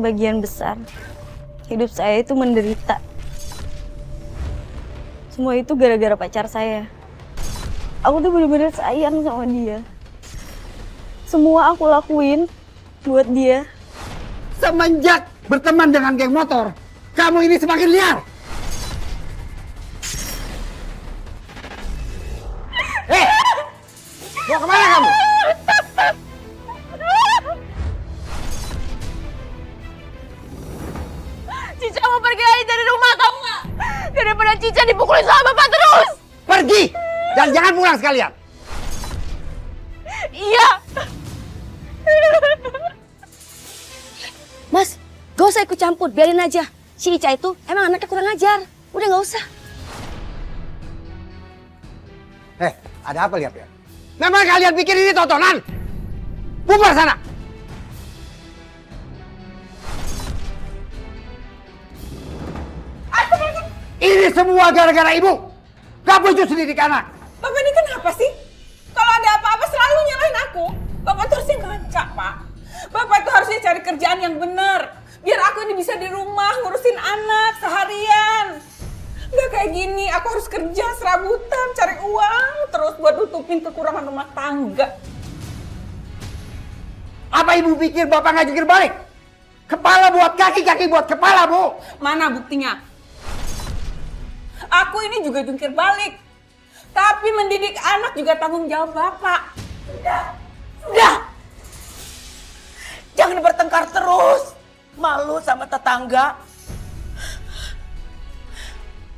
sebagian besar hidup saya itu menderita. Semua itu gara-gara pacar saya. Aku tuh bener-bener sayang sama dia. Semua aku lakuin buat dia. Semenjak berteman dengan geng motor, kamu ini semakin liar. Mau kemana kamu? Cica mau pergi aja dari rumah, kamu nggak? Daripada Cica dipukulin sama bapak terus. Pergi! Dan jangan pulang sekalian. Iya. Mas, gak usah ikut campur, biarin aja. Si Ica itu emang anaknya kurang ajar. Udah gak usah. Ada apa lihat-lihat? Memang kalian pikir ini tontonan? Bubar sana! Ini semua gara-gara ibu! Kamu itu sendiri anak! Bapak ini kenapa sih? Kalau ada apa-apa selalu nyalahin aku. Bapak tuh harusnya ngaca, Pak. Bapak tuh harusnya cari kerjaan yang benar. Biar aku ini bisa di rumah ngurusin anak seharian. Nggak kayak gini, aku harus kerja serabutan, cari uang terus buat nutupin kekurangan rumah tangga. Apa ibu pikir bapak nggak jungkir balik? Kepala buat kaki, kaki buat kepala, Bu! Mana buktinya? Aku ini juga jungkir balik. Tapi mendidik anak juga tanggung jawab Bapak. Udah. Jangan bertengkar terus. Malu sama tetangga.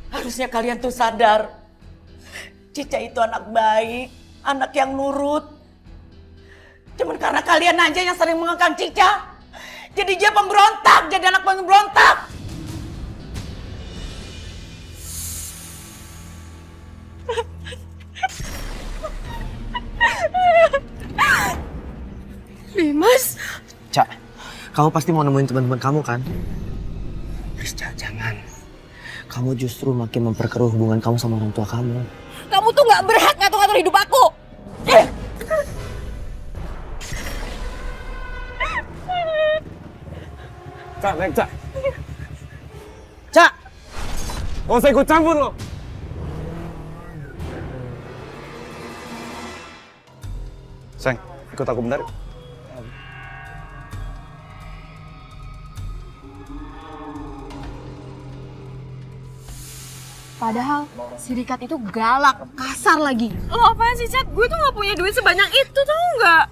Harusnya kalian tuh sadar. Cica itu anak baik, anak yang nurut. Cuman karena kalian aja yang sering mengekang Cica. Jadi dia pemberontak, jadi anak pemberontak. Dimas. Cak, kamu pasti mau nemuin teman-teman kamu kan? Please, Cak, jangan. Kamu justru makin memperkeruh hubungan kamu sama orang tua kamu. Kamu tuh gak berhak ngatur-ngatur hidup aku. Cak, naik Cak. Cak! Gak usah ikut campur lo. Sayang, ikut aku bentar. Padahal si Rikat itu galak, kasar lagi. Lo apaan sih, Cat? Gue tuh gak punya duit sebanyak itu, tau nggak?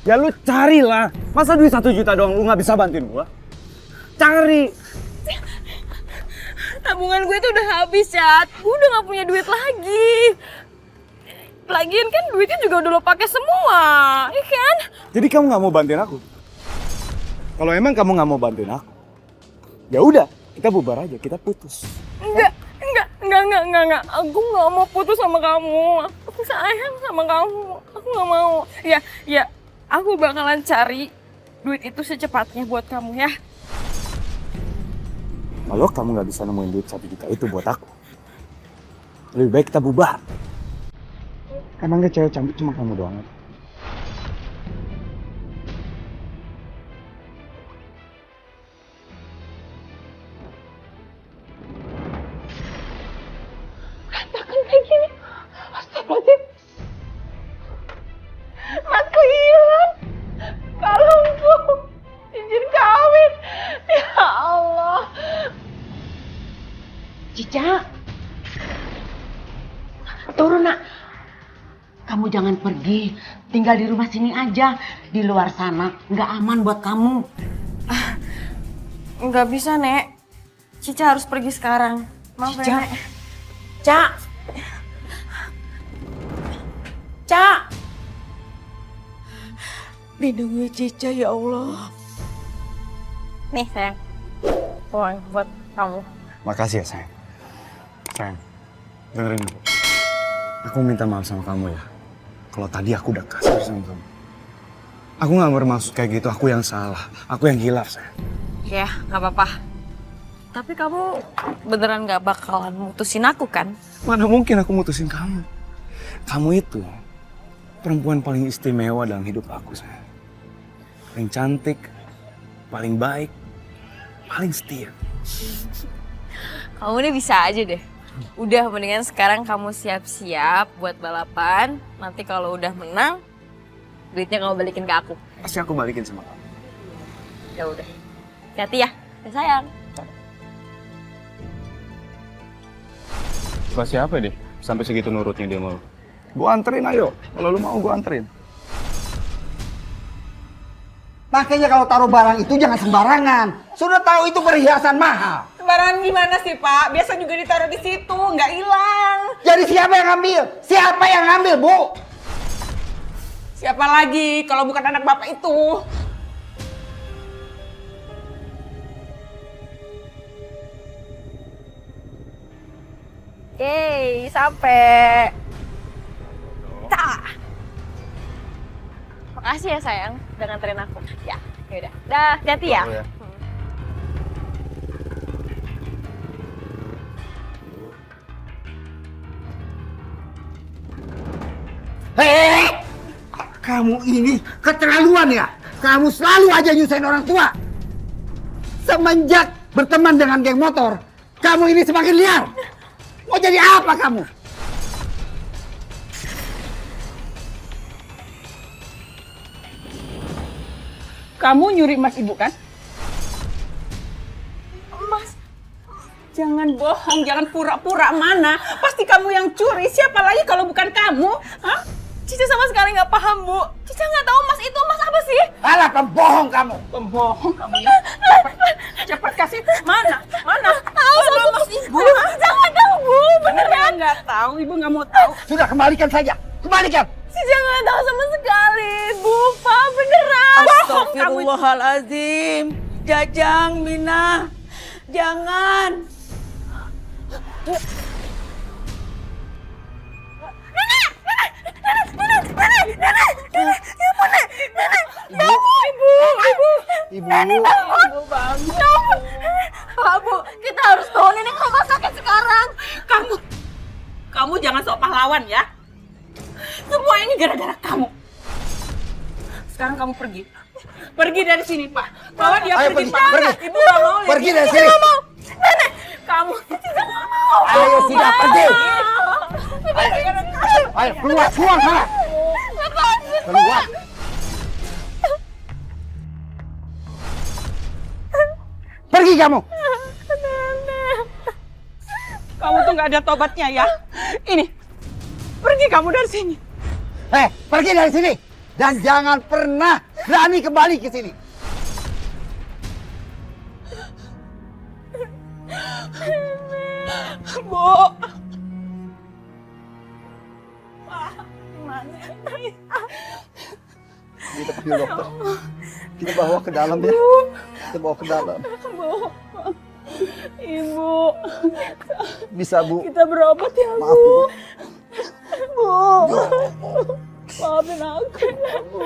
Ya lu carilah. Masa duit 1 juta doang lu gak bisa bantuin gua? Cari. Tabungan gue tuh udah habis, Cat. Gue udah gak punya duit lagi. Lagian kan duitnya juga udah lo pakai semua, iya kan? Jadi kamu gak mau bantuin aku? Kalau emang kamu gak mau bantuin aku, ya udah, kita bubar aja, kita putus. Enggak. Aku gak mau putus sama kamu. Aku sayang sama kamu. Aku gak mau. Ya, aku bakalan cari duit itu secepatnya buat kamu ya. Kalau kamu gak bisa nemuin duit 1 juta itu buat aku, lebih baik kita bubar. Emangnya cewek cantik cuma kamu doang? Berantakan kayak gini. Astagfirullahaladzim. Masku hilang. Kalungku. Izin kawin. Ya Allah. Cica, turun nak. Kamu jangan pergi, tinggal di rumah sini aja. Di luar sana nggak aman buat kamu. Nggak bisa, Nek. Cica harus pergi sekarang. Maaf ya, Nek. Cak, Cak, lindungi Cica ya Allah. Nih, sayang. Uang buat kamu. Makasih ya sayang. Sayang, dengerin aku. Aku minta maaf sama kamu ya. Kalau tadi aku udah kasar sama kamu. Aku gak bermaksud kayak gitu, aku yang salah. Aku yang hilaf, sayang. Ya, nggak apa-apa. Tapi kamu beneran nggak bakalan mutusin aku kan? Mana mungkin aku mutusin kamu. Kamu itu perempuan paling istimewa dalam hidup aku, sayang. Paling cantik, paling baik, paling setia. Kamu ini bisa aja deh. Udah, mendingan sekarang kamu siap-siap buat balapan. Nanti kalau udah menang, duitnya kamu balikin ke aku. Pasti aku balikin sama kamu. Ya udah. Hati-hati ya. Ya sayang. Suka siapa deh? Sampai segitu nurutnya dia mau. Gua anterin ayo. Kalau lu mau gua anterin. Makanya kalau taruh barang itu jangan sembarangan. Sudah tahu itu perhiasan mahal. Sembarangan gimana sih, Pak? Biasa juga ditaruh di situ, nggak hilang. Jadi siapa yang ngambil? Siapa yang ngambil, Bu? Siapa lagi kalau bukan anak Bapak itu? Yeay, sampai. Tah. Makasih ya sayang, udah nganterin aku. Ya, yaudah. Dah, hati-hati ya. Ya. Hei! Kamu ini keterlaluan ya? Kamu selalu aja nyusahin orang tua. Semenjak berteman dengan geng motor, kamu ini semakin liar. Mau jadi apa kamu? Kamu nyuri emas ibu kan? Emas? Jangan bohong, jangan pura-pura, mana? Pasti kamu yang curi, siapa lagi kalau bukan kamu? Hah? Cica sama sekali nggak paham, Bu. Cica nggak tahu emas itu emas apa sih? Alah, pembohong kamu. Pembohong kamu ya. Cepat kasih. Mana? Mana? Tahu sama emas ibu. Jangan tahu, Bu. Beneran nggak tahu, ibu nggak mau tahu. Sudah, kembalikan saja. Kembalikan. Cica nggak tahu sama sekali, Bu. Pak, beneran. Astagfirullahaladzim. Jajang, Mina. Jangan. Ibu. Pak, Bu, kita harus bawa nenek ke rumah sakit sekarang. Kamu jangan sok pahlawan ya. Semua ini gara-gara kamu. Sekarang kamu pergi. Pergi dari sini, Pak. Bawa dia Ayo, pergi, pergi, Pak. pergi. Ibu nggak mau lihat Pergi dia. dari sini. Nenek, kamu. Ayo, sudah pergi. Ayo, keluar sana. Keluar. Pergi kamu. Kamu tuh nggak ada tobatnya ya. Ini, pergi kamu dari sini. Pergi dari sini. Dan jangan pernah berani kembali ke sini. Bu. Pak, gimana ini? Kita panggil dokter. Kita bawa ke dalam ya. Kita bawa ke dalam. Bu. Ibu. Bisa, Bu. Kita berobat ya, Maaf, Bu. Bu. Bu. Maafin aku ya, Bu.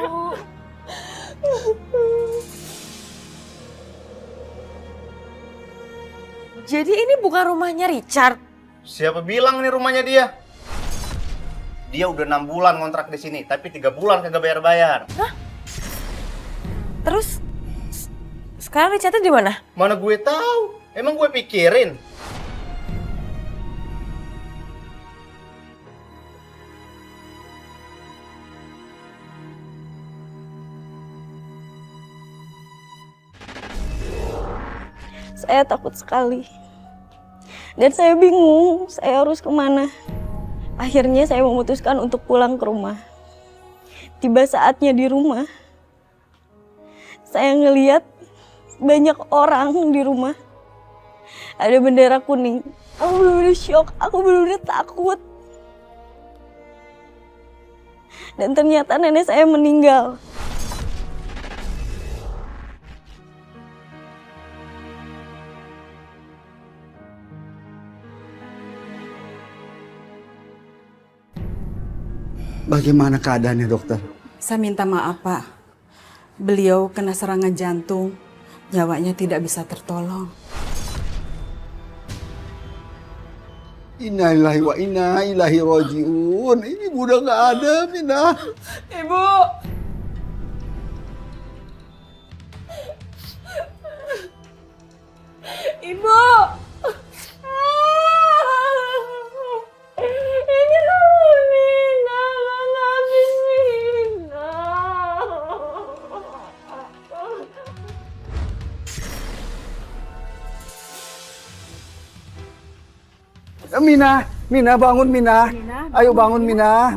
Jadi ini bukan rumahnya Richard. Siapa bilang nih rumahnya dia? Dia udah 6 bulan ngontrak di sini, tapi 3 bulan kagak bayar-bayar. Terus sekarang Richardnya di mana? Mana gue tahu? Emang gue pikirin. Saya takut sekali. Dan saya bingung, saya harus kemana. Akhirnya saya memutuskan untuk pulang ke rumah. Tiba saatnya di rumah, saya ngeliat banyak orang di rumah. Ada bendera kuning. Aku bener-bener shock, aku bener-bener takut. Dan ternyata nenek saya meninggal. Bagaimana keadaannya, dokter? Saya minta maaf, Pak. Beliau kena serangan jantung. Nyawanya tidak bisa tertolong. Innalillahi wa inna ilaihi rajiun. Ini udah nggak ada, Mina. Ibu. Ibu! Ini loh, Nina, maafin Nina. Mina bangun Mina. Ayo bangun Mina.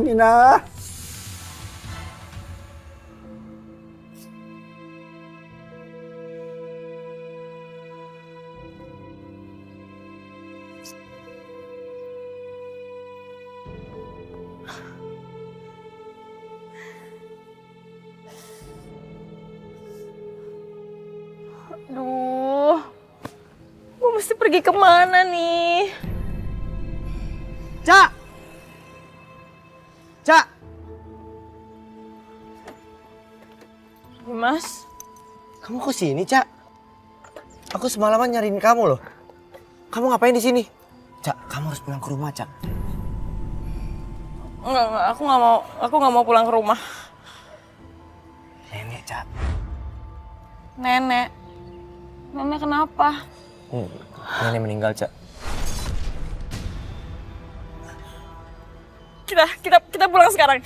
Aduh, gue mesti pergi kemana nih? Cak! Cak! Mas, Kamu kok sini, Cak? Aku semalaman nyariin kamu loh. Kamu ngapain di sini? Cak, kamu harus pulang ke rumah, Cak. enggak, aku nggak mau pulang ke rumah. Nenek, Cak. Nenek kenapa? Nenek meninggal, Cak. Kita pulang sekarang.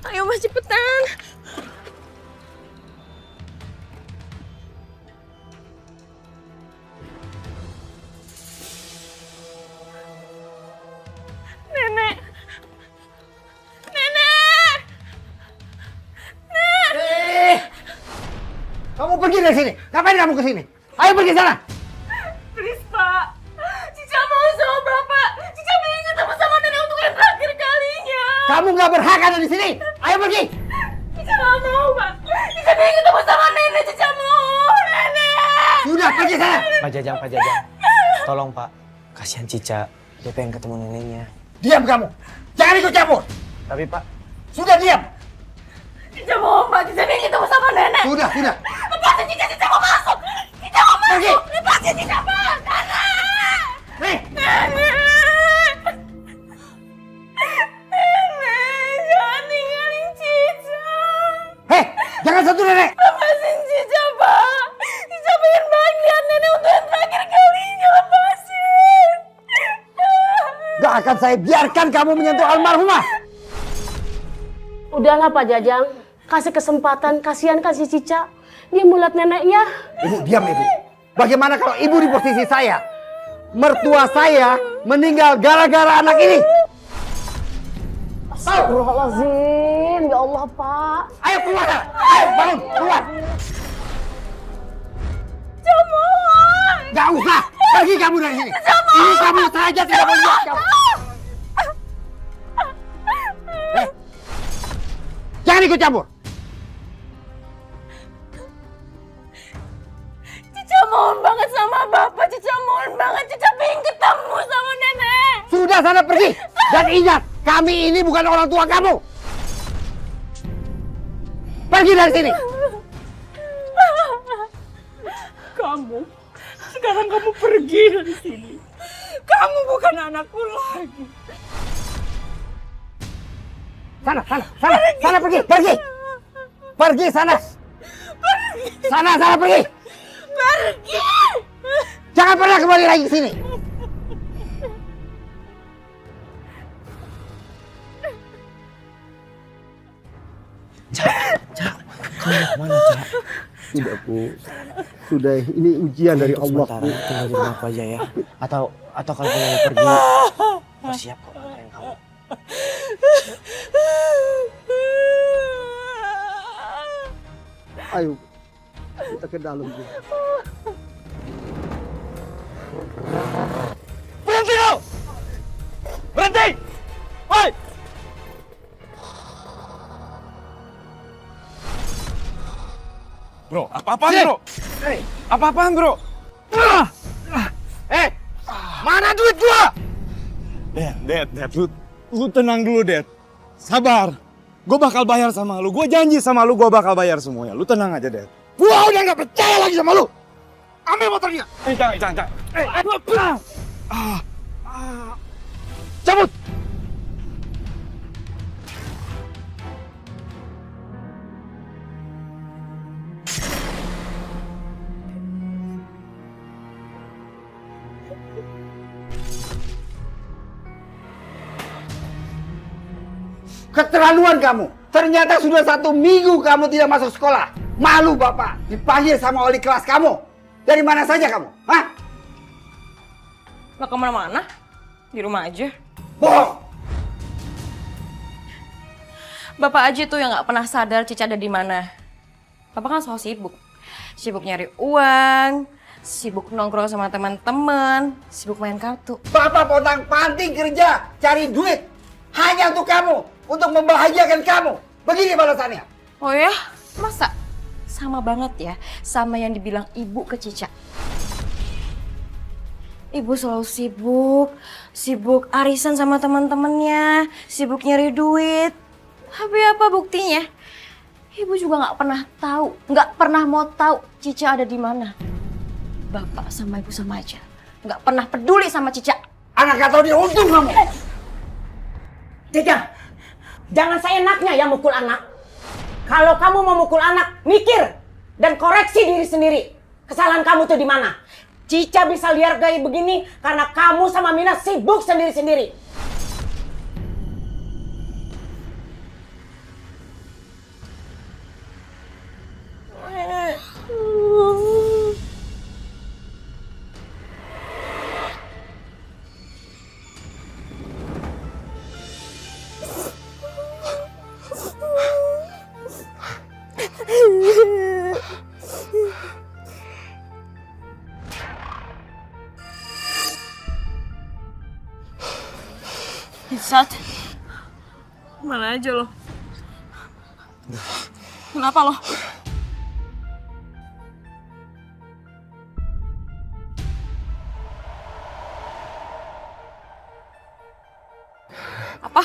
Ayo Mas, cepetan. Nenek. Kamu pergi dari sini. Ngapain kamu ke sini? Ayo pergi sana. Please, Pak. Cica mau sama Bapak. Cica ingin ketemu sama Nenek untuk yang terakhir kalinya. Kamu nggak berhak ada di sini. Ayo pergi. Cica nggak mau, Pak. Cica ingin ketemu sama Nenek. Cica mau, Nenek. Sudah pergi sana. Pak Jajang. Tolong, Pak. Kasihan Cica. Dia pengen ketemu neneknya. Diam kamu. Jangan ikut campur. Tapi, Pak, Sudah diam. Cica mau, Pak. Cica ingin ketemu sama Nenek. Sudah. Lepasin Cica mau masuk. Cica mau masuk. Pergi. Lepasin Cica, Pak. Nenek. Nih. Nenek, jangan tinggalin Cica. Hei, jangan sentuh nenek. Lepasin Cica, Pak. Cica pengen banget lihat Nenek untuk yang terakhir kalinya. Lepasin. Gak akan saya biarkan kamu menyentuh almarhumah. Udahlah Pak Jajang, kasih kesempatan, kasihan kasih Cica. Dia mulat neneknya. Ibu, diam Ibu. Bagaimana kalau Ibu di posisi saya? Mertua saya meninggal gara-gara anak ini. Astagfirullahaladzim, ya Allah Pak. Ayo keluar. Ayo bangun, keluar. Cemohon. Gak usah. Pergi kamu dari sini. Ini kamu saja tidak boleh lihat kamu. Jangan ikut campur. Cica mohon banget sama Bapak. Cica mohon banget. Cica pengen ketemu sama Nenek. Sudah sana pergi. Dan ingat, kami ini bukan orang tua kamu. Pergi dari sini. Sekarang kamu pergi dari sini. Kamu bukan anakku lagi. Sana pergi. Pergi sana. Sana pergi. Pergi. Jangan pernah kembali lagi ke sini. Cak, kamu mau kemana, Cak? Sudah, Bu. Sudah, ini ujian dari Allah, Sementara Bu. tinggal di rumah aku aja ya. Atau kalau kamu mau pergi, aku siap kok nganterin kamu. Ayo, kita ke dalam, Bu. Berhenti kau! Berhenti! Hei! Bro, apa-apaan bro? Apa-apaan bro? Mana duit gua? Dad, lu tenang dulu, Dad. Sabar. Gue bakal bayar sama lu. Gue janji sama lu, gue bakal bayar semuanya. Lu tenang aja, Dad. Gua udah nggak percaya lagi sama lu. Ambil motornya. Jangan. Cabut. Keterlaluan kamu. Ternyata sudah 1 minggu kamu tidak masuk sekolah. Malu Bapak dipanggil sama wali kelas kamu. Dari mana saja kamu? Hah? Gak kemana-mana. Di rumah aja. Bohong. Bapak aja tuh yang gak pernah sadar Cica ada di mana. Bapak kan selalu sibuk. Sibuk nyari uang, sibuk nongkrong sama teman-teman, sibuk main kartu. Bapak pontang-panting kerja, cari duit. Hanya untuk kamu. Untuk membahagiakan kamu. Begini balasannya. Oh ya? Masa? Sama banget ya sama yang dibilang ibu ke Cica. Ibu selalu sibuk arisan sama teman-temannya, sibuk nyari duit. Tapi apa buktinya? Ibu juga nggak pernah tahu, nggak pernah mau tahu Cica ada di mana. Bapak sama ibu sama aja, nggak pernah peduli sama Cica. Anak gak tahu dia untung kamu. Cica, jangan seenaknya ya mukul anak. Kalau kamu mau mukul anak, mikir dan koreksi diri sendiri. Kesalahan kamu tuh di mana? Cica bisa liar kayak begini karena kamu sama Mina sibuk sendiri-sendiri. Sat, mana aja lo? Kenapa lo? Apa?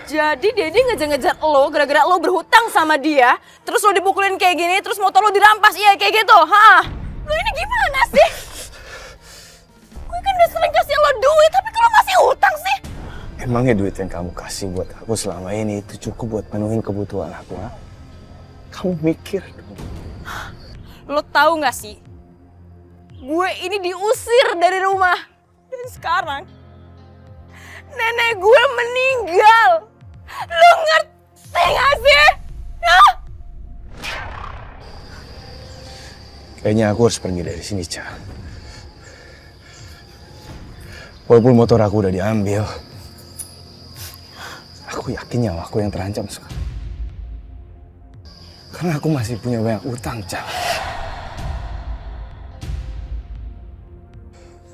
Jadi Dedi ngejar-ngejar lo gara-gara lo berhutang sama dia, terus lo dipukulin kayak gini, terus motor lo dirampas, iya kayak gitu, ha? Lo ini gimana sih? Gue kan udah sering kasih lo duit, tapi kalau masih hutang sih? Emangnya duit yang kamu kasih buat aku selama ini itu cukup buat penuhin kebutuhan aku, ha? Kamu mikir dong. Lo tahu nggak sih? Gue ini diusir dari rumah. Dan sekarang, nenek gue meninggal. Lo ngerti nggak sih? Ya? Kayaknya aku harus pergi dari sini, Ca. Walaupun motor aku udah diambil, aku yakin nyawa aku yang terancam sekarang. Karena aku masih punya banyak utang, Ca.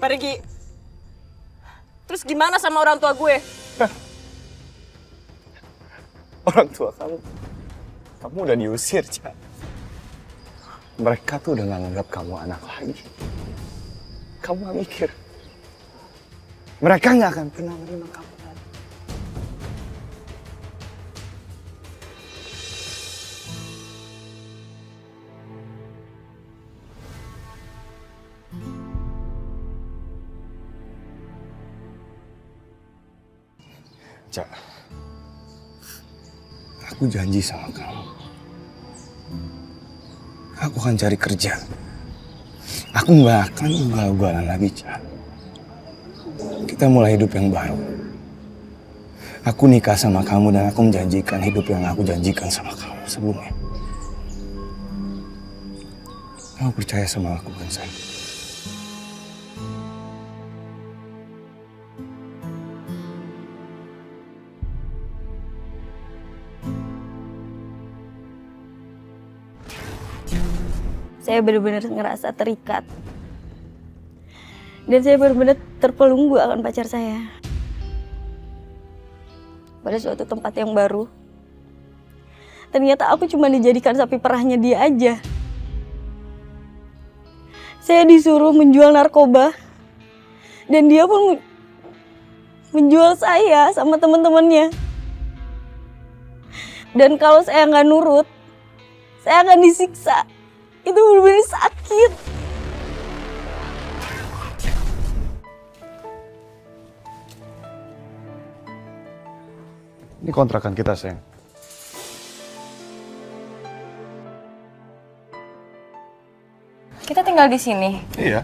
Pergi. Terus gimana sama orang tua gue? Orang tua kamu udah diusir, Ca. Mereka tuh udah gak nganggap kamu anak lagi. Kamu gak mikir. Mereka gak akan pernah menerima kamu lagi. Ca, aku janji sama kamu. Aku akan cari kerja. Aku nggak akan ugal-ugalan lagi, Ca. Kita mulai hidup yang baru. Aku nikah sama kamu dan aku menjanjikan hidup yang aku janjikan sama kamu sebelumnya. Kamu percaya sama aku kan, sayang? Saya benar-benar ngerasa terikat. Dan saya benar-benar terpelunggu akan pacar saya. Pada suatu tempat yang baru, ternyata aku cuma dijadikan sapi perahnya dia aja. Saya disuruh menjual narkoba, dan dia pun menjual saya sama teman-temannya. Dan kalau saya nggak nurut, saya akan disiksa. Itu benar-benar sakit. Ini kontrakan kita, sayang. Kita tinggal di sini. Iya.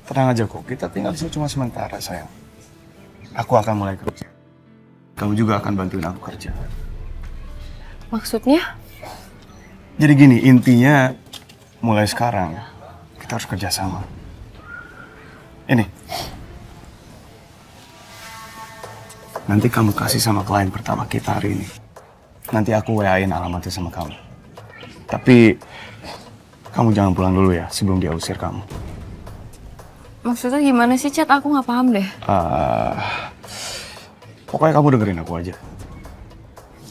Tenang aja kok, kita tinggal di sini cuma sementara, sayang. Aku akan mulai kerja. kamu juga akan bantuin aku kerja. Maksudnya? Jadi gini, intinya mulai sekarang kita harus kerja sama. Ini. Nanti kamu kasih sama klien pertama kita hari ini. Nanti aku WA-in alamatnya sama kamu. Tapi kamu jangan pulang dulu ya sebelum dia usir kamu. Maksudnya gimana sih, Chat? Aku nggak paham deh. Pokoknya kamu dengerin aku aja.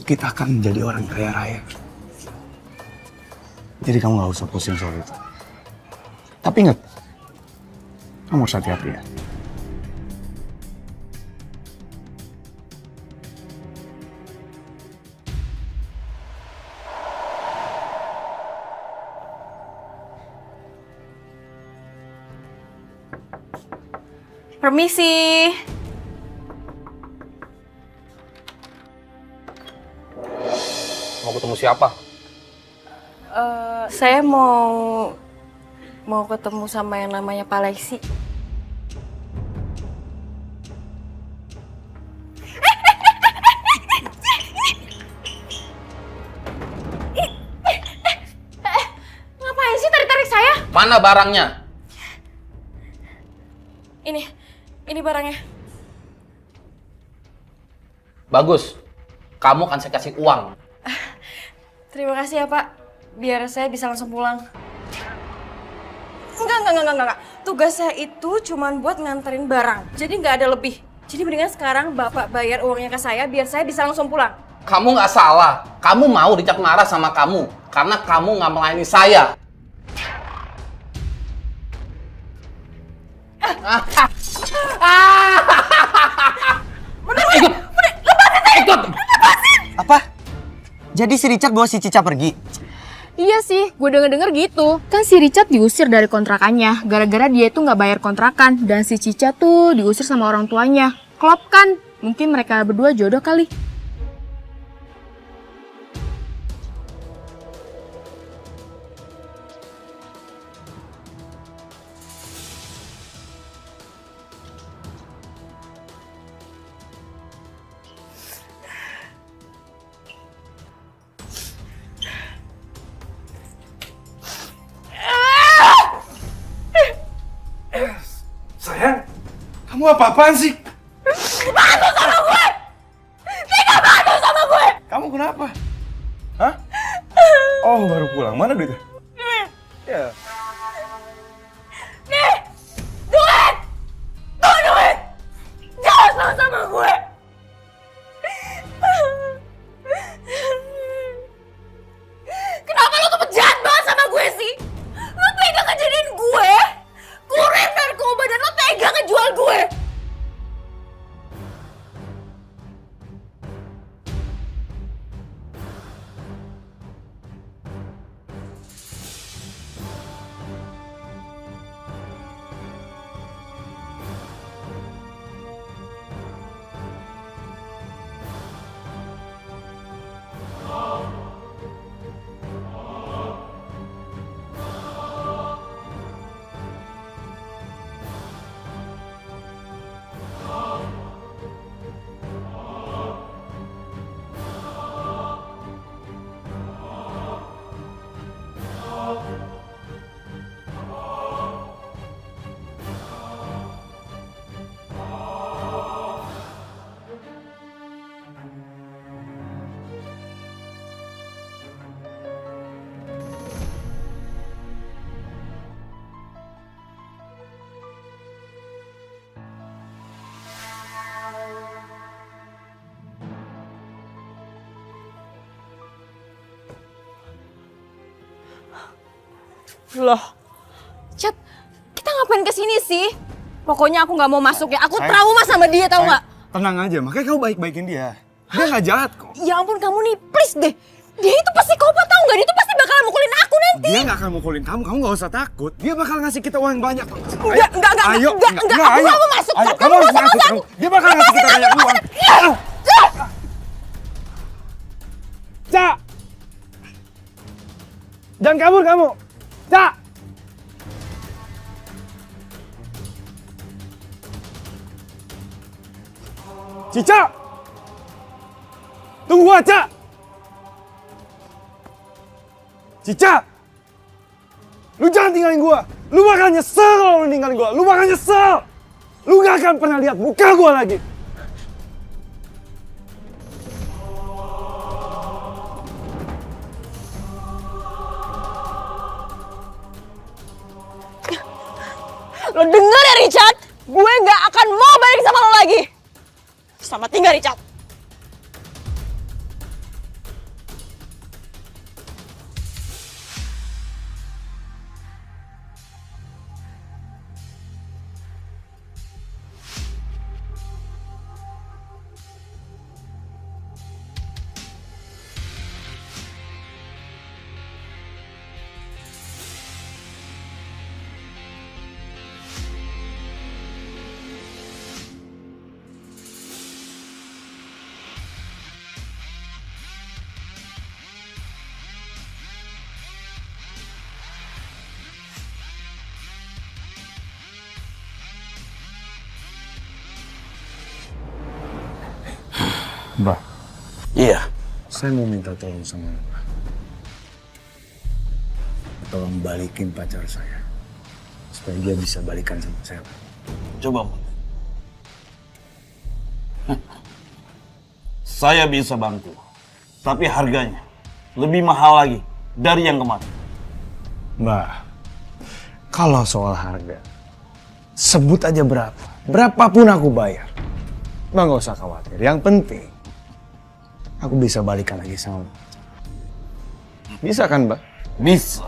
Kita akan menjadi orang kaya raya. Jadi kamu gak usah pusing soal itu. Tapi ingat, kamu harus hati-hati ya. Permisi. Mau ketemu siapa? Saya mau ketemu sama yang namanya Pak Lexi. Ngapain sih tarik-tarik saya? Mana barangnya? Ini barangnya. Bagus. Kamu kan saya kasih uang. Terima kasih ya, Pak. Biar saya bisa langsung pulang. Enggak. Tugas saya itu cuman buat nganterin barang. Jadi nggak ada lebih. Jadi mendingan sekarang Bapak bayar uangnya ke saya biar saya bisa langsung pulang. Kamu nggak salah. Kamu mau dicap marah sama kamu. Karena kamu nggak melayani saya. Ikut. Apa? Jadi si Richard bawa si Cica pergi? Iya sih, gue denger-denger gitu. Kan si Richard diusir dari kontrakannya, gara-gara dia itu nggak bayar kontrakan. Dan si Cica tuh diusir sama orang tuanya. Klop kan? Mungkin mereka berdua jodoh kali. Sayang, kamu apa-apaan sih? Bantu sama gue! Tidak bantu sama gue! Kamu kenapa? Hah? Oh, baru pulang. Mana duitnya? Ya. Nih! Duit! Tuh duit! Jangan sama sama gue! Kenapa lo tuh jahat banget sama gue sih? Lo tega ngejadiin gue kurir narkoba dan lo tega ngejual gue! Loh, Chat, kita ngapain kesini sih? Pokoknya aku nggak mau masuk ya. Aku trauma sama dia, tau nggak? Tenang aja, makanya kamu baik-baikin dia. Dia nggak jahat kok. Ya ampun kamu nih, please deh. Dia itu pasti psikopat tau nggak? Dia itu pasti bakalan mukulin aku nanti. Dia nggak akan mukulin kamu nggak usah takut. Dia bakal ngasih kita uang yang banyak. Enggak. Ayo, Aku nggak mau masuk. Ayo, kamu harus masuk. Dia bakal ngasih kita banyak uang. Cak! Jangan kabur kamu. Cak! Cica! Tunggu aja! Cica! Lu jangan tinggalin gua! Lu bakal nyesel kalau lu ninggalin gua! Lu bakal nyesel! Lu gak akan pernah lihat muka gua lagi! Lo denger ya Richard? Gue gak akan mau balik sama lo lagi. Selamat tinggal Richard. Mbak. Iya. Saya mau minta tolong sama Mbak. Tolong balikin pacar saya. Supaya dia bisa balikan sama saya. Coba, Mbak. Saya bisa bantu. Tapi harganya lebih mahal lagi dari yang kemarin. Mbak, kalau soal harga, sebut aja berapa. Berapapun aku bayar. Mbak nggak usah khawatir. Yang penting, aku bisa balikan lagi sama Mbak. Bisa kan, Mbak? Bisa.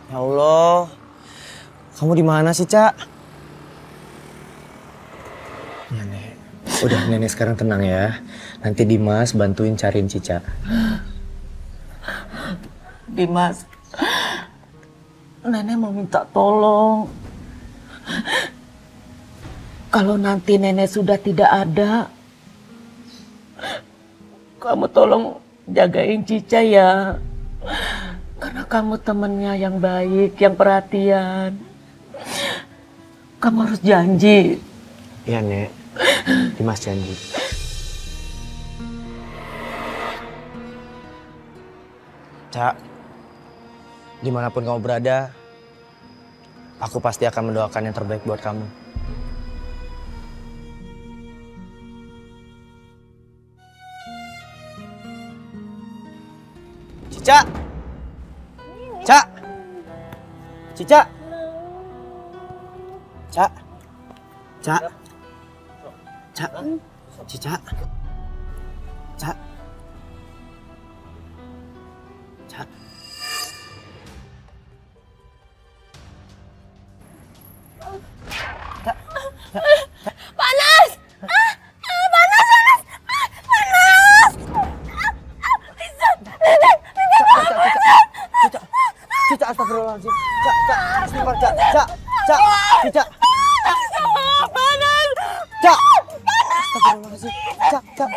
Ya Allah, kamu di mana sih, Cak? Nenek, udah nenek sekarang tenang ya. Nanti Dimas bantuin cariin Cica. Dimas, nenek mau minta tolong. Kalau nanti nenek sudah tidak ada, kamu tolong jagain Cica ya. Karena kamu temennya yang baik, yang perhatian. Kamu harus janji. Iya, Nek. Dimas janji. Cak, dimanapun kamu berada, aku pasti akan mendoakan yang terbaik buat kamu. Cica! Cak! Cica! Cak! Cak! Cak! Cica! Cak! Cak! Panas! Panas! Panas! Cica, astagfirullahaladzim. Cak, istighfar, Cak. Cica. Panas! Cak. Astagfirullahaladzim. Cak.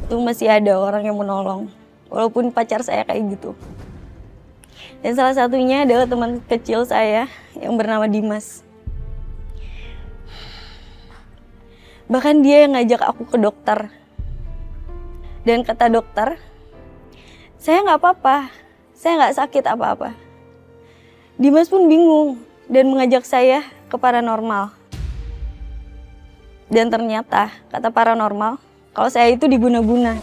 Itu masih ada orang yang menolong, walaupun pacar saya kayak gitu. Dan salah satunya adalah teman kecil saya yang bernama Dimas. Bahkan dia yang ngajak aku ke dokter. Dan kata dokter, saya nggak apa-apa, saya nggak sakit apa-apa. Dimas pun bingung dan mengajak saya ke paranormal. Dan ternyata, kata paranormal, kalau saya itu diguna-guna.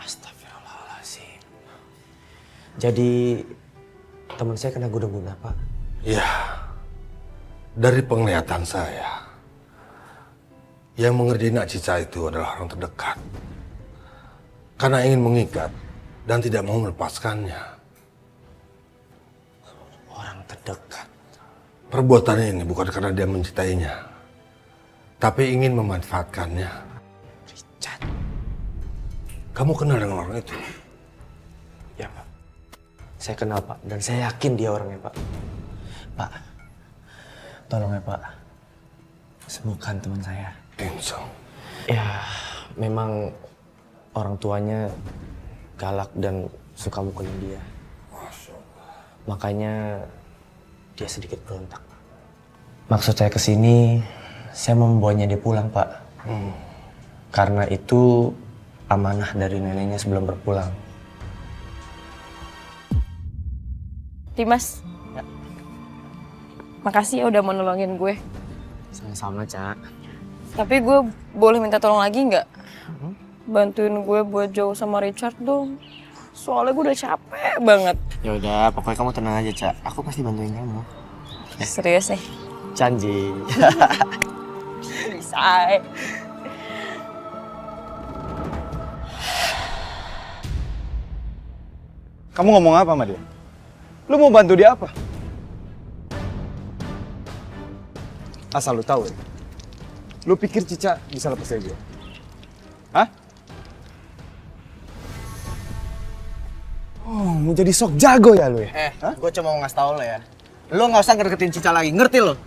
Astagfirullahaladzim. Jadi teman saya kena guna-guna, Pak? Ya, dari penglihatan saya, Yang mengerjain Nak Cica itu adalah orang terdekat. Karena ingin mengikat dan tidak mau melepaskannya. Orang terdekat. Perbuatannya ini bukan karena dia mencintainya, tapi ingin memanfaatkannya. Richard. Kamu kenal dengan orang itu? Ya, Pak. Saya kenal, Pak. Dan saya yakin dia orangnya, Pak. Pak, tolong ya, Pak. Sembuhkan teman saya. Enzo. Ya, memang orang tuanya galak dan suka mukulin dia. Makanya dia sedikit berontak. Maksud saya kesini, saya mau membawanya dia pulang, Pak. Karena itu amanah dari neneknya sebelum berpulang. Dimas, makasih ya udah mau nolongin gue. Sama-sama, Cak. Tapi gue boleh minta tolong lagi nggak? Bantuin gue buat jauh sama Richard dong. Soalnya gue udah capek banget. Ya udah, pokoknya kamu tenang aja, Cak. Aku pasti bantuin kamu. Serius nih? Janji. Bisa. Kamu ngomong apa sama dia? Lu mau bantu dia apa? Asal lu tahu ya. Lu pikir Cica bisa lepas dari gue? Hah? Oh, mau jadi sok jago ya lu ya? Gue cuma mau ngasih tau lo ya. Lo nggak usah ngedeketin Cica lagi, ngerti lo?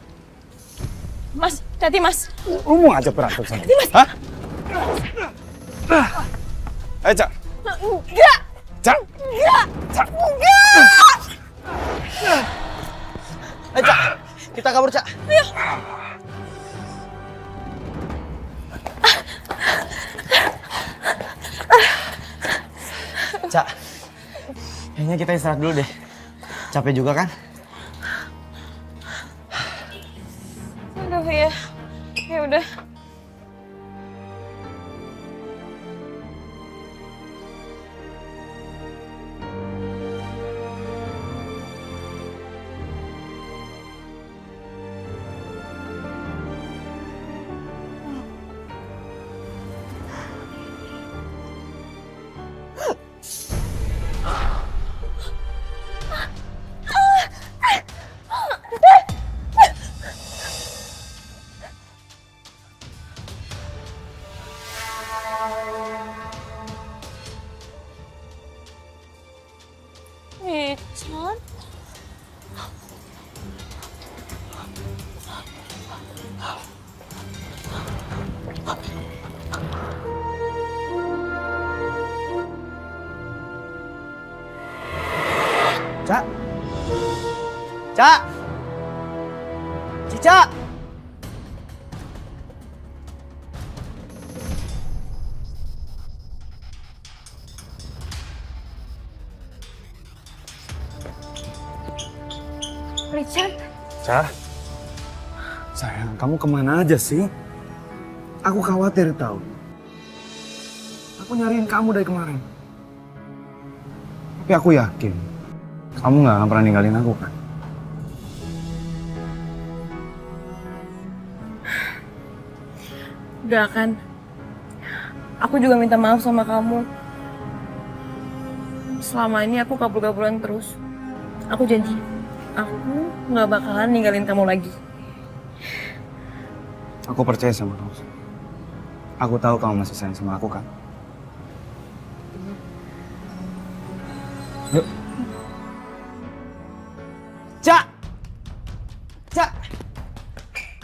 Mas, hati Mas. Lu mau ngajak berantem sama dia? Hah? Ayo, Cak. Enggak. Cak. Enggak. Cak. Enggak. Ayo, Cak. Kita kabur, Cak. Ayo. Cak, kayaknya kita istirahat dulu deh. Capek juga kan? Aduh ya. Ya udah. Richard? Cak. Cak. Cica. Richard? Cah. Sayang, kamu kemana aja sih? Aku khawatir tahu. Aku nyariin kamu dari kemarin. Tapi aku yakin kamu nggak akan pernah ninggalin aku kan? Gak akan. Aku juga minta maaf sama kamu. Selama ini aku kabur-kaburan terus. Aku janji, aku gak bakalan ninggalin kamu lagi. Aku percaya sama kamu. Aku tahu kamu masih sayang sama aku kan? Yuk. Cak! Cak!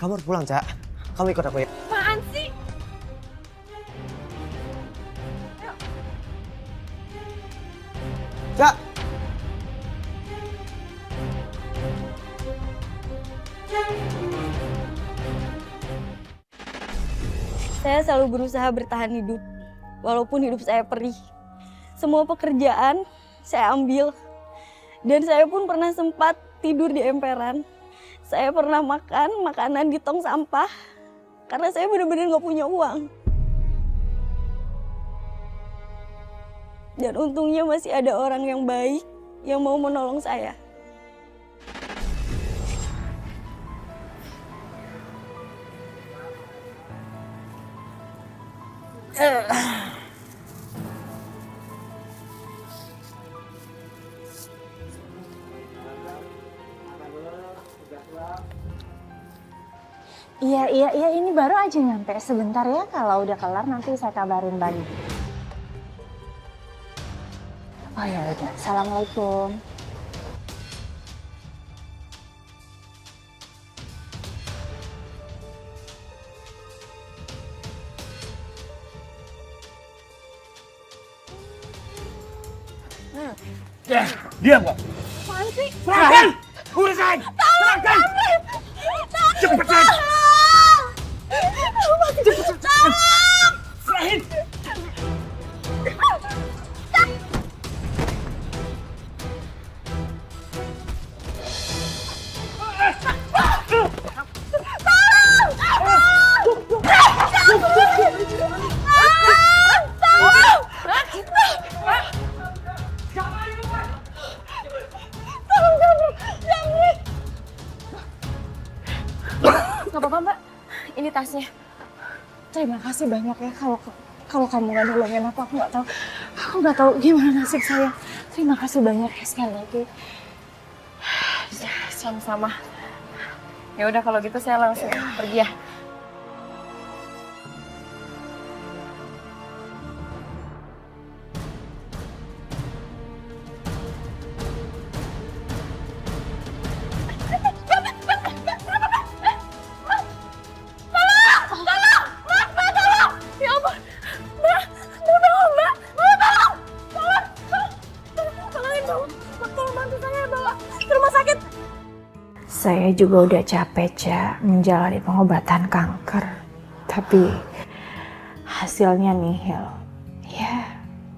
Kamu harus pulang, Cak. Kamu ikut aku ya. Apaan sih? Cak! Saya selalu berusaha bertahan hidup, walaupun hidup saya perih. Semua pekerjaan saya ambil, dan saya pun pernah sempat tidur di emperan. Saya pernah makan makanan di tong sampah, karena saya benar-benar nggak punya uang. Dan untungnya masih ada orang yang baik yang mau menolong saya. Iya, ini baru aja nyampe. Sebentar ya, kalau udah kelar nanti saya kabarin lagi. Oh ya udah, assalamualaikum. Diam kok. Apaan sih? Serahkan! Urusan! Serahkan! Cepetan! Cepetan! Serahin! Gak apa-apa Mbak, ini tasnya. Terima kasih banyak ya kalau kamu gak nolongin aku nggak tahu gimana nasib saya. Terima kasih banyak ya sekali lagi. Sama-sama. Ya udah kalau gitu saya langsung pergi ya. Saya juga udah capek, Cak, menjalani pengobatan kanker. Tapi hasilnya nihil. Ya,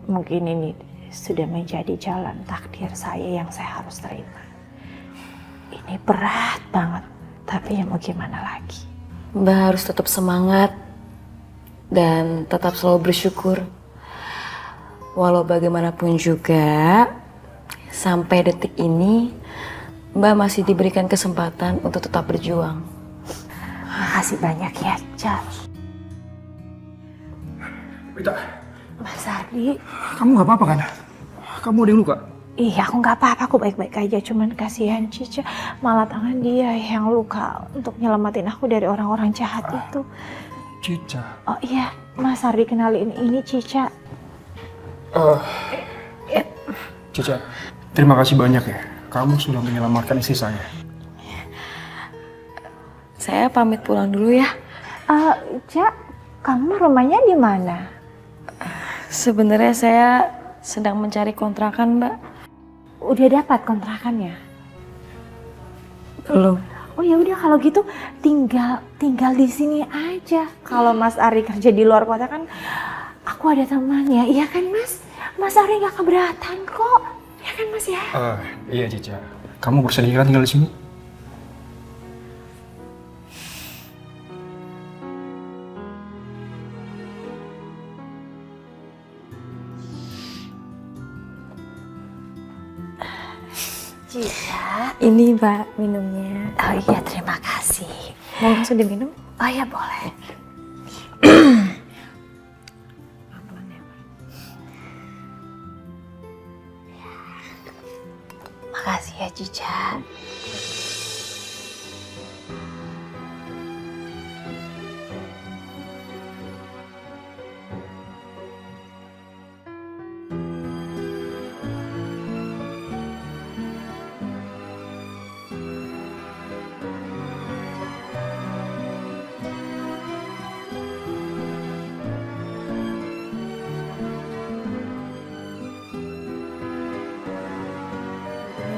mungkin ini sudah menjadi jalan takdir saya yang saya harus terima. Ini berat banget, tapi ya mau gimana lagi. Mbak harus tetap semangat dan tetap selalu bersyukur. Walau bagaimanapun juga, sampai detik ini Mbak masih diberikan kesempatan untuk tetap berjuang. Makasih banyak ya, Cak. Wita, Mas Ardi. kamu gak apa-apa kan? Kamu ada yang luka? Iya, aku nggak apa-apa, aku baik-baik aja. Cuman kasihan Cica, malah tangan dia yang luka untuk nyelamatin aku dari orang-orang jahat itu. Cica. Oh iya, Mas Ardi kenalin ini Cica. Cica, terima kasih banyak ya. Kamu sudah menyelamatkan istri saya. Saya pamit pulang dulu ya. Cak, kamu rumahnya di mana? Sebenarnya saya sedang mencari kontrakan, Mbak. Udah dapat kontrakannya? Belum. Oh ya udah kalau gitu tinggal di sini aja. Kalau Mas Ari kerja di luar kota kan aku ada temannya. Iya kan Mas? Mas Ari nggak keberatan kok. Ya kan Mas ya? Iya Cica. Kamu bersedia kan tinggal di sini? Cica. Ini Mbak minumnya. Oh iya terima kasih. Mau langsung diminum? Oh ya boleh. Makasih ya Cica.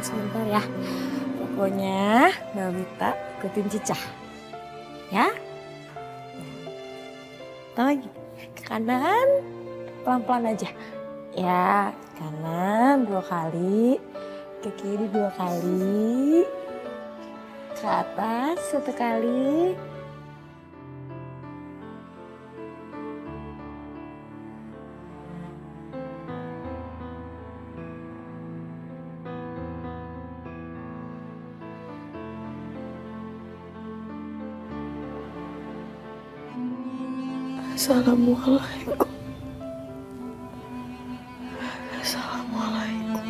Sebentar ya. Pokoknya Mbak Wita ikutin Cica. Ya? Lagi ke kanan, pelan-pelan aja. Ya, kanan 2 kali, ke kiri 2 kali, ke atas 1 kali. Assalamualaikum. Assalamualaikum.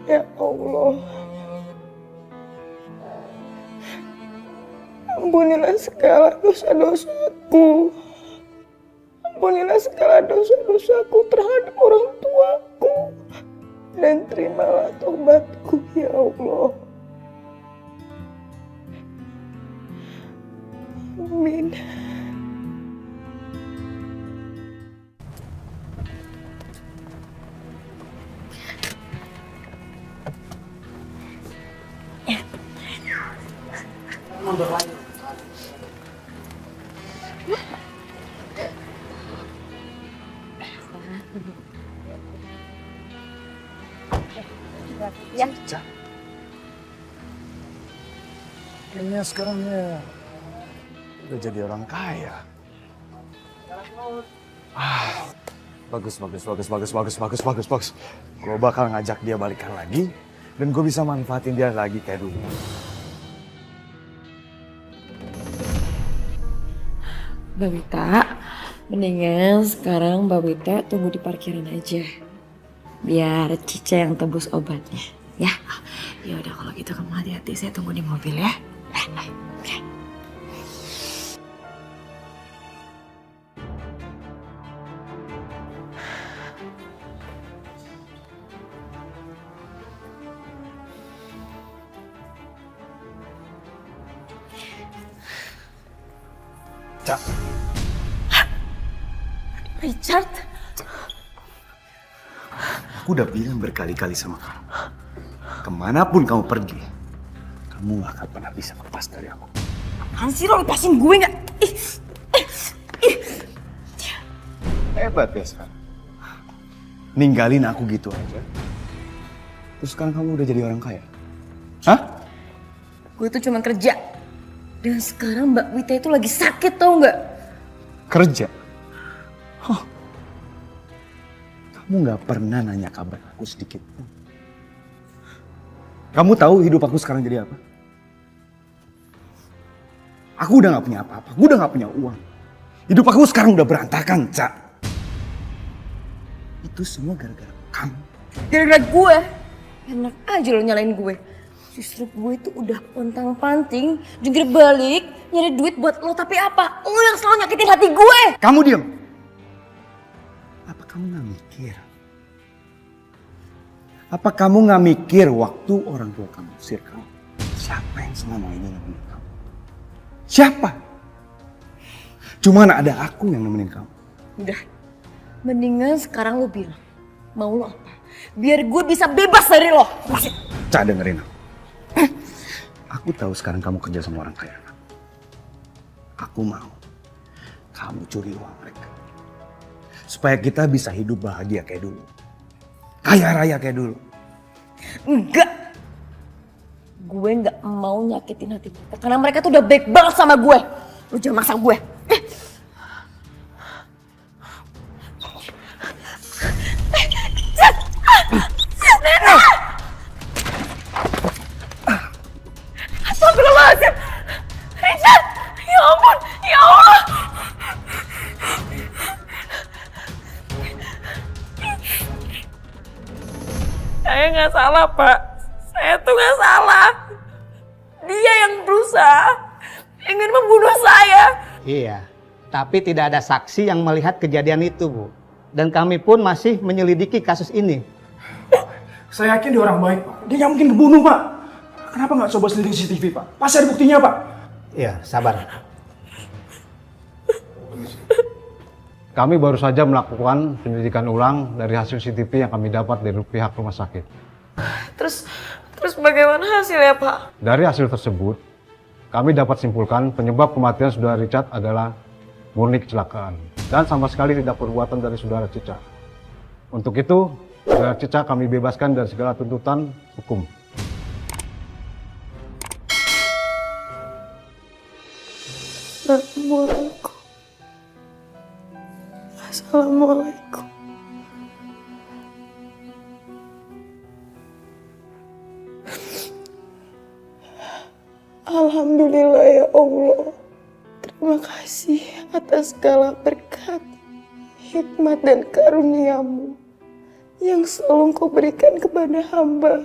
Ya Allah, ampunilah segala dosa-dosaku. Ampunilah segala dosa-dosaku terhadap orang tuaku. Dan terimalah tobatku, ya Allah. Amin. Ya. Kayaknya sekarang ya udah jadi orang kaya. Bagus. Gue bakal ngajak dia balikan lagi dan gue bisa manfaatin dia lagi kayak dulu. Mbak Wita, mendingan sekarang Mbak Wita tunggu di parkiran aja. Biar Cica yang tebus obatnya, ya. Ya udah kalau gitu kamu hati-hati, saya tunggu di mobil ya. Oke. Cak. Richard. Aku udah bilang berkali-kali sama kamu. Kemanapun kamu pergi, kamu gak akan pernah bisa lepas dari aku. Apaan sih lo, lepasin gue nggak? Hebat ya sekarang. Ninggalin aku gitu aja. Terus sekarang kamu udah jadi orang kaya. Hah? Gue tuh cuma kerja. Dan sekarang Mbak Wita itu lagi sakit, tau nggak? Kerja? Hah? Kamu gak pernah nanya kabar aku sedikit pun. Kamu tahu hidup aku sekarang jadi apa? Aku udah gak punya apa-apa, aku udah gak punya uang. Hidup aku sekarang udah berantakan, Cak. Itu semua gara-gara kamu. Gara-gara gue? Enak aja lo nyalain gue. Justru gue itu udah pontang-panting, jungkir balik, nyari duit buat lo. Tapi apa? Lo yang selalu nyakitin hati gue. Kamu diem. Apa kamu gak mikir? Apa kamu gak mikir waktu orang tua kamu usir kamu? Siapa yang selama ini nemenin kamu? Siapa? Cuman ada aku yang nemenin kamu. Udah, mendingan sekarang lo bilang, mau lo apa? Biar gue bisa bebas dari lo. Cak, dengerin aku. Aku tahu sekarang kamu kerja sama orang kaya. Aku mau kamu curi uang mereka. Supaya kita bisa hidup bahagia kayak dulu. Kaya raya kayak dulu. Enggak. Gue nggak mau nyakitin hati mereka. Karena mereka tuh udah baik banget sama gue. Lo jangan maksa gue. Astagfirullahaladzim. Richard, ya ampun, ya Allah. Saya nggak salah, Pak. Saya tuh nggak salah. Dia yang berusaha ingin membunuh saya. Iya, tapi tidak ada saksi yang melihat kejadian itu, Bu. Dan kami pun masih menyelidiki kasus ini. Saya yakin dia orang baik, Pak. Dia nggak mungkin kebunuh, Pak. Kenapa nggak coba selidik CCTV, Pak? Pasti ada buktinya, Pak. Iya, sabar. Kami baru saja melakukan penyelidikan ulang dari hasil CCTV yang kami dapat dari pihak rumah sakit. Terus bagaimana hasilnya, Pak? Dari hasil tersebut, kami dapat simpulkan penyebab kematian saudara Richard adalah murni kecelakaan dan sama sekali tidak perbuatan dari saudara Cica. Untuk itu, saudara Cica kami bebaskan dari segala tuntutan hukum. Assalamualaikum. Assalamualaikum. Alhamdulillah. Alhamdulillah ya Allah. Terima kasih atas segala berkat, hikmat dan karunia-Mu yang selalu Engkau berikan kepada hamba.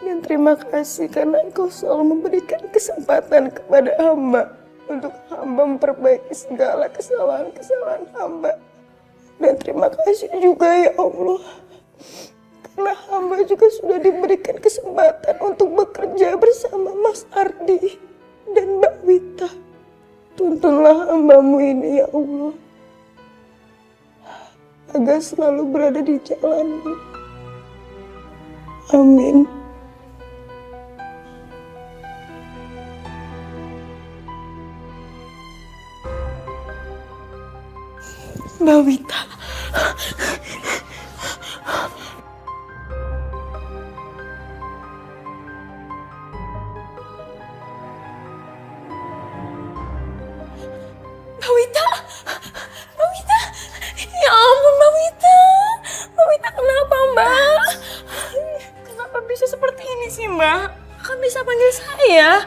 Dan terima kasih karena Engkau selalu memberikan kesempatan kepada hamba untuk hamba memperbaiki segala kesalahan-kesalahan hamba. Dan terima kasih juga ya Allah, karena hamba juga sudah diberikan kesempatan untuk bekerja bersama Mas Ardi dan Mbak Wita. Tuntunlah hamba-Mu ini ya Allah, agar selalu berada di jalan-Mu. Amin. Mbak Wita. Mbak Wita! Mbak Wita! Ya ampun Mbak Wita! Mbak Wita kenapa Mbak? Kenapa bisa seperti ini sih Mbak? Kan bisa panggil saya.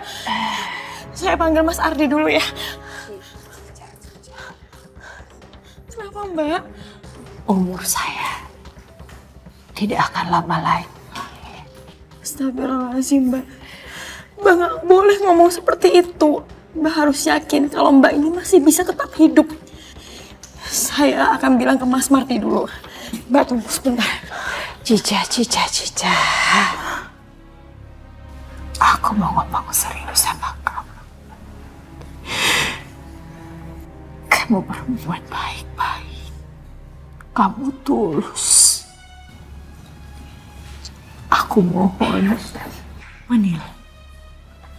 Saya panggil Mas Ardi dulu ya. Kenapa Mbak? Umur saya tidak akan lama lagi. Astagfirullahaladzim Mbak. Mbak gak boleh ngomong seperti itu. Mbak harus yakin kalau Mbak ini masih bisa tetap hidup. Saya akan bilang ke Mas Marti dulu. Mbak tunggu sebentar. Cica. Aku mau ngomong serius sama kamu. Kamu perempuan baik-baik. Kamu tulus. Aku mohon, Manil,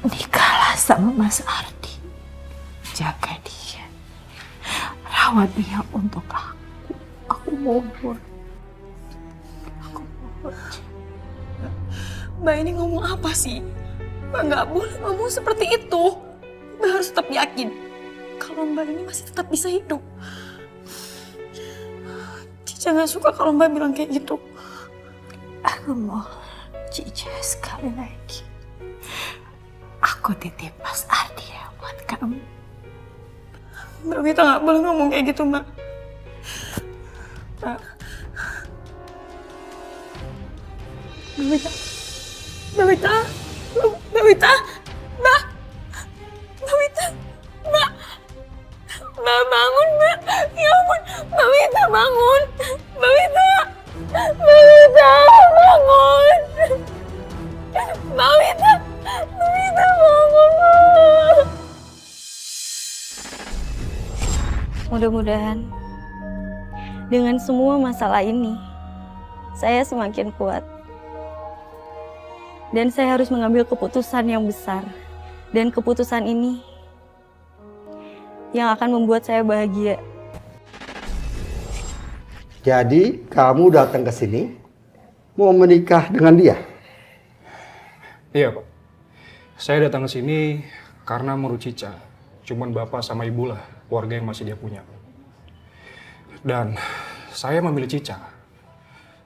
nikahlah sama Mas Ardi. Jaga dia. Rawat dia untuk aku. Aku mohon. Mbak ini ngomong apa sih? Mbak gak boleh ngomong seperti itu. Mbak harus tetap yakin kalau Mbak ini masih tetap bisa hidup. Cica gak suka kalau Mbak bilang kayak gitu. Aku mohon, Cica, sekali lagi. Aku titip Mas Ardi ya buat kamu. Mbak Wita gak boleh ngomong kayak gitu, Mbak. Mbak Wita. Mbak Wita. Mbak Wita. Mbak. Mbak Wita. Mbak. Mbak bangun, Mbak. Ya ampun. Mbak Wita bangun. Mbak Wita. Mbak Wita bangun. Mbak Wita. Mbak Wita bangun, Mbak. Mudah-mudahan dengan semua masalah ini, saya semakin kuat. Dan saya harus mengambil keputusan yang besar. Dan keputusan ini yang akan membuat saya bahagia. Jadi kamu datang ke sini mau menikah dengan dia? Iya, Pak. Saya datang ke sini karena menurut Cica, cuman bapak sama ibu lah keluarga yang masih dia punya. Dan saya memilih Cica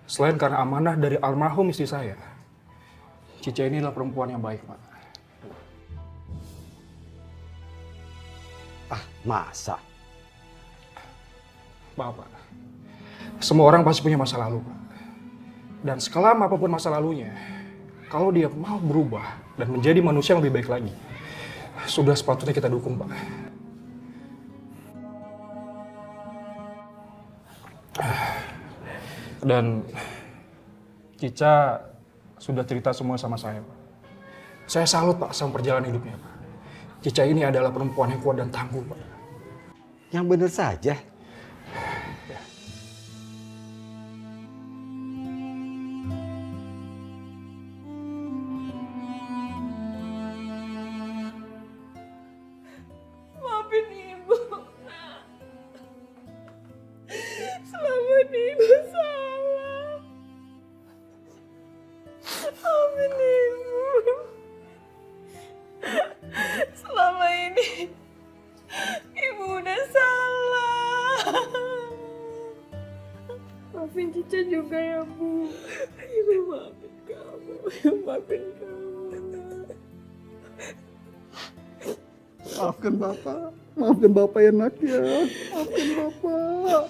selain karena amanah dari almarhum istri saya. Cica ini adalah perempuan yang baik, Pak. Ah, masa? Bapak, semua orang pasti punya masa lalu, Pak. Dan sekelam apapun masa lalunya, kalau dia mau berubah dan menjadi manusia yang lebih baik lagi, sudah sepatutnya kita dukung, Pak. Dan Cica sudah cerita semua sama saya, Pak. Saya salut, Pak, sama perjalanan hidupnya, Pak. Cica ini adalah perempuan yang kuat dan tangguh, Pak. Yang benar saja. Maafin Ibu. Selama ini Ibu salah. Maafin Ibu. Selama ini Ibu udah salah. Maafin Cica juga ya, Bu. Ibu maafin kamu. Ibu maafin kamu. Maafkan Bapak. Maafkan Bapak ya nak ya. Maafkan Bapak.